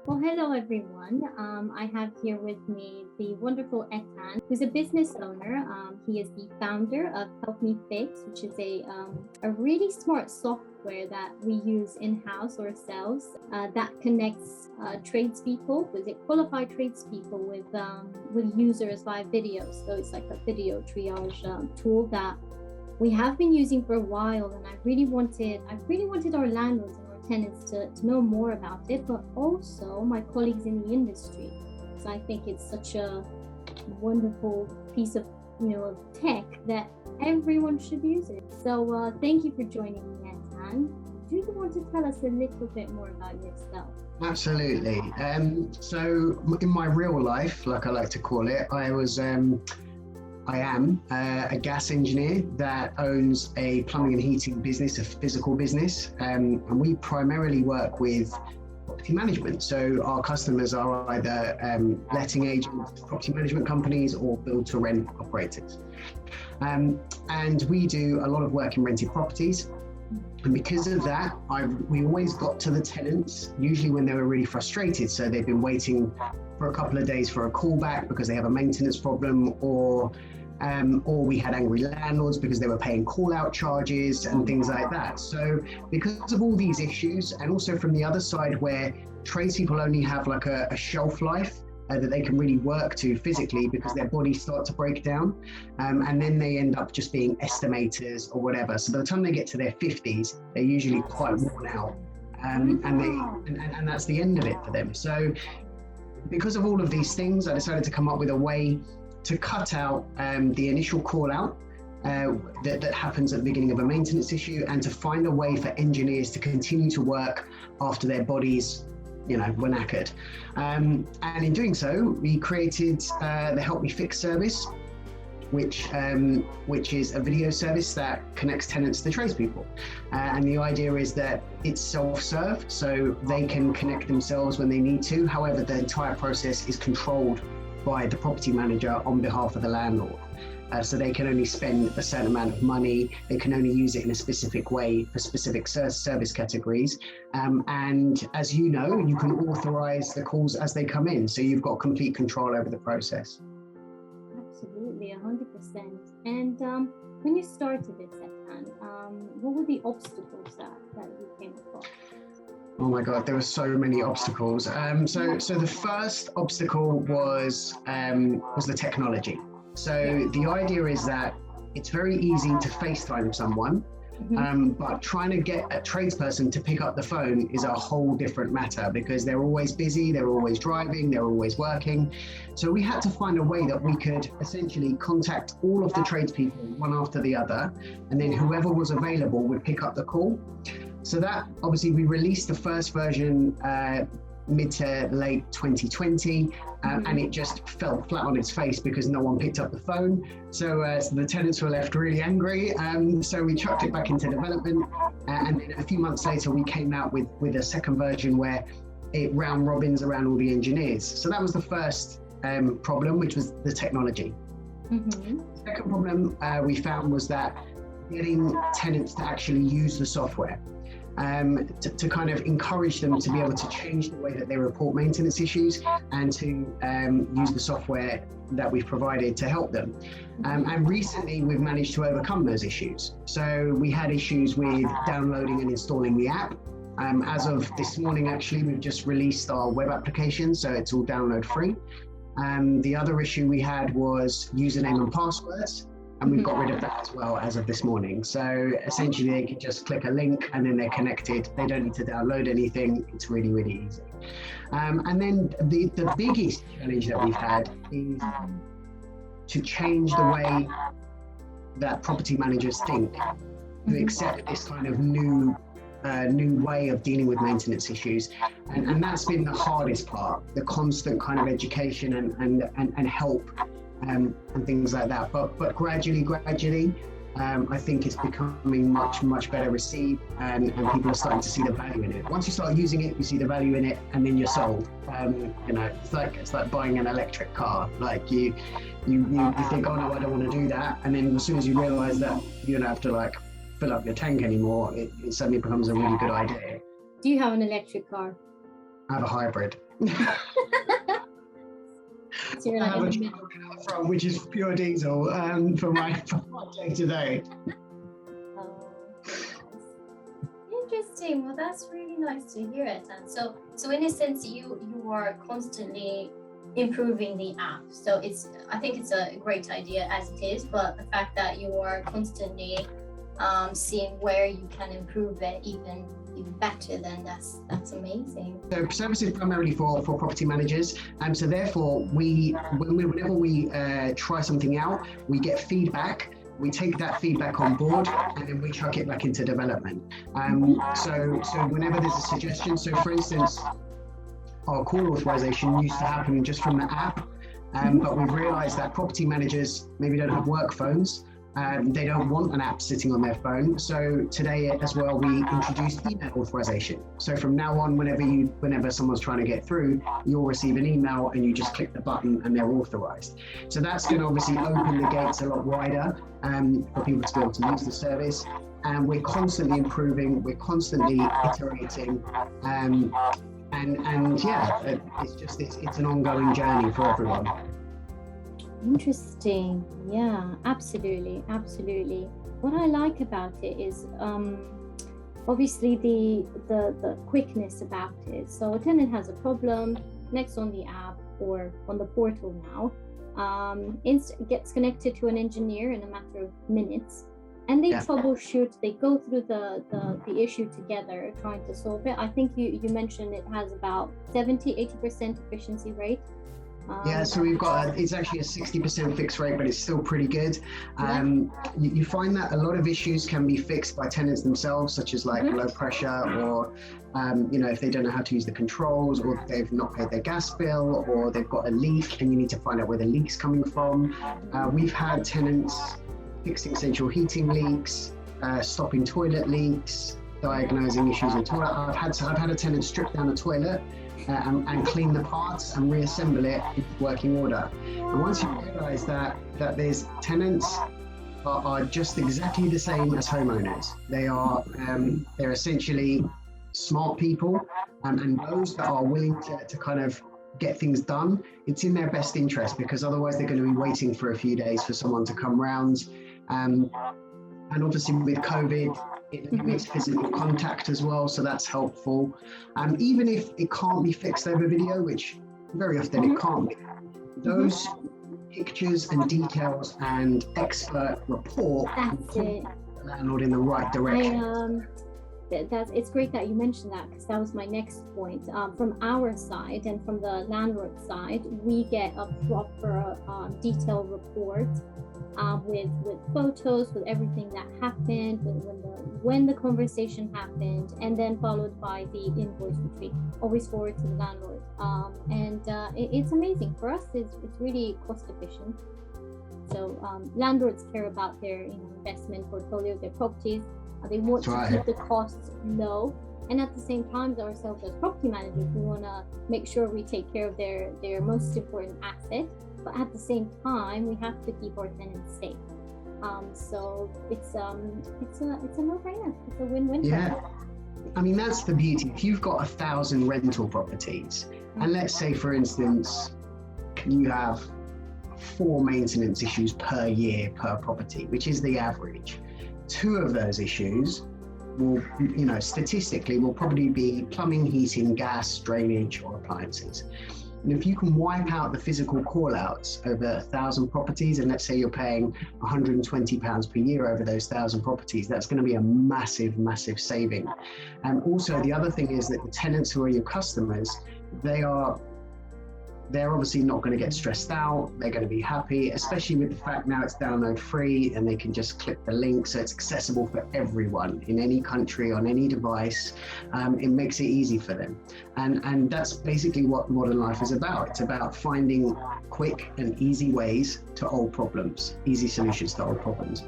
Well, hello everyone. I have here with me the wonderful Etan, who's a business owner. He is the founder of Help Me Fix, which is a really smart software that we use in-house ourselves that connects tradespeople, qualified tradespeople with users via video. So it's like a video triage tool that we have been using for a while, and I really wanted our landlords and our tenants to know more about it, but also my colleagues in the industry. So I think it's such a wonderful piece of of tech that everyone should use it. So thank you for joining me, Anton. Do you want to tell us a little bit more about yourself? Absolutely. So in my real life, like I like to call it, I am a gas engineer that owns a plumbing and heating business, a physical business, and we primarily work with property management. So our customers are either letting agents, property management companies, or build-to-rent operators. And we do a lot of work in rented properties. And because of that, we always got to the tenants, usually when they were really frustrated. So they've been waiting for a couple of days for a callback because they have a maintenance problem, or we had angry landlords because they were paying call-out charges and things like that. So because of all these issues, and also from the other side where tradespeople only have like a shelf life that they can really work to physically because their bodies start to break down, and then they end up just being estimators or whatever. So by the time they get to their 50s, they're usually quite worn out, and that's the end of it for them. So because of all of these things, I decided to come up with a way to cut out the initial call out that happens at the beginning of a maintenance issue, and to find a way for engineers to continue to work after their bodies, were knackered. And in doing so, we created the Help Me Fix service, which is a video service that connects tenants to tradespeople. And the idea is that it's self-serve, so they can connect themselves when they need to. However, the entire process is controlled by the property manager on behalf of the landlord. So they can only spend a certain amount of money, they can only use it in a specific way for specific service categories. And as you know, you can authorize the calls as they come in, so you've got complete control over the process. Absolutely, 100%. And when you started this, what were the obstacles that you came across? Oh my God, there were so many obstacles. So the first obstacle was the technology. So the idea is that it's very easy to FaceTime someone, but trying to get a tradesperson to pick up the phone is a whole different matter because they're always busy, they're always driving, they're always working. So we had to find a way that we could essentially contact all of the tradespeople one after the other, and then whoever was available would pick up the call. So that, obviously, we released the first version mid to late 2020, and it just fell flat on its face because no one picked up the phone. So the tenants were left really angry. So we chucked it back into development, and then a few months later, we came out with a second version where it round robins around all the engineers. So that was the first problem, which was the technology. The second problem we found was that getting tenants to actually use the software. To kind of encourage them to be able to change the way that they report maintenance issues, and to use the software that we've provided to help them. And recently we've managed to overcome those issues. So we had issues with downloading and installing the app. As of this morning, actually, we've just released our web application, so it's all download free. The other issue we had was username and passwords. And we've got rid of that as well as of this morning. So essentially they can just click a link and then they're connected. They don't need to download anything. It's really, really easy. And then the biggest challenge that we've had is to change the way that property managers think, to accept this kind of new way of dealing with maintenance issues. And that's been the hardest part, the constant kind of education and help. And things like that, but gradually, I think it's becoming much better received, and people are starting to see the value in it. Once you start using it, you see the value in it, and then you're sold. It's like buying an electric car. Like you think, oh no, I don't want to do that, and then as soon as you realise that you don't have to fill up your tank anymore, it suddenly becomes a really good idea. Do you have an electric car? I have a hybrid. So you're I like have in a the truck middle. out front, which is pure diesel for my day to day. Oh, very nice. Interesting. Well, that's really nice to hear it. And so in a sense, you are constantly improving the app. So I think it's a great idea as it is, but the fact that you are constantly seeing where you can improve it even better, then that's amazing. So services primarily for property managers, so therefore whenever we try something out, we get feedback. We take that feedback on board and then we chuck it back into development. So whenever there's a suggestion, so for instance, our call authorization used to happen just from the app, but we've realized that property managers maybe don't have work phones. They don't want an app sitting on their phone. So today as well, we introduced email authorization. So from now on, whenever someone's trying to get through, you'll receive an email and you just click the button and they're authorized. So that's going to obviously open the gates a lot wider for people to be able to use the service. And we're constantly improving, we're constantly iterating. And yeah, it's an ongoing journey for everyone. Interesting. Yeah, absolutely. What I like about it is obviously the quickness about it. So a tenant has a problem, next on the app or on the portal now, gets connected to an engineer in a matter of minutes, and they troubleshoot. They go through the issue together, trying to solve it. I think you mentioned it has about 70-80% efficiency rate. Yeah, so we've got it's actually a 60% fixed rate, but it's still pretty good. You find that a lot of issues can be fixed by tenants themselves, such as like low pressure, or if they don't know how to use the controls, or they've not paid their gas bill, or they've got a leak and you need to find out where the leak's coming from. We've had tenants fixing central heating leaks, stopping toilet leaks, diagnosing issues in toilet. I've had a tenant strip down a toilet and clean the parts and reassemble it in working order. And once you realise that there's tenants are just exactly the same as homeowners. They're essentially smart people, and those that are willing to kind of get things done, it's in their best interest, because otherwise they're going to be waiting for a few days for someone to come round. And obviously with COVID, it limits physical contact as well, so that's helpful. Even if it can't be fixed over video, which very often it can't be, those pictures and details and expert report will put the landlord in the right direction. It's great that you mentioned that, because that was my next point. From our side and from the landlord side, we get a proper detailed report with photos, with everything that happened, when the conversation happened, and then followed by the invoice, which we always forward to the landlord. It's amazing for us. It's really cost efficient. So landlords care about their investment portfolio, their properties. They want to keep the costs low, and at the same time, ourselves as property managers, we want to make sure we take care of their most important asset. But at the same time, we have to keep our tenants safe. So it's a no-brainer. It's a win-win. Yeah, I mean, that's the beauty. If you've got 1,000 rental properties, and let's say, for instance, you have 4 maintenance issues per year per property, which is the average. 2 of those issues will, statistically, will probably be plumbing, heating, gas, drainage, or appliances. And if you can wipe out the physical call-outs over 1,000 properties, and let's say you're paying £120 per year over those 1,000 properties, that's going to be a massive, massive saving. And also the other thing is that the tenants who are your customers, they're obviously not going to get stressed out. They're going to be happy, especially with the fact now it's download free and they can just click the link, so it's accessible for everyone in any country, on any device. It makes it easy for them. And that's basically what modern life is about. It's about finding quick and easy ways to old problems, easy solutions to old problems.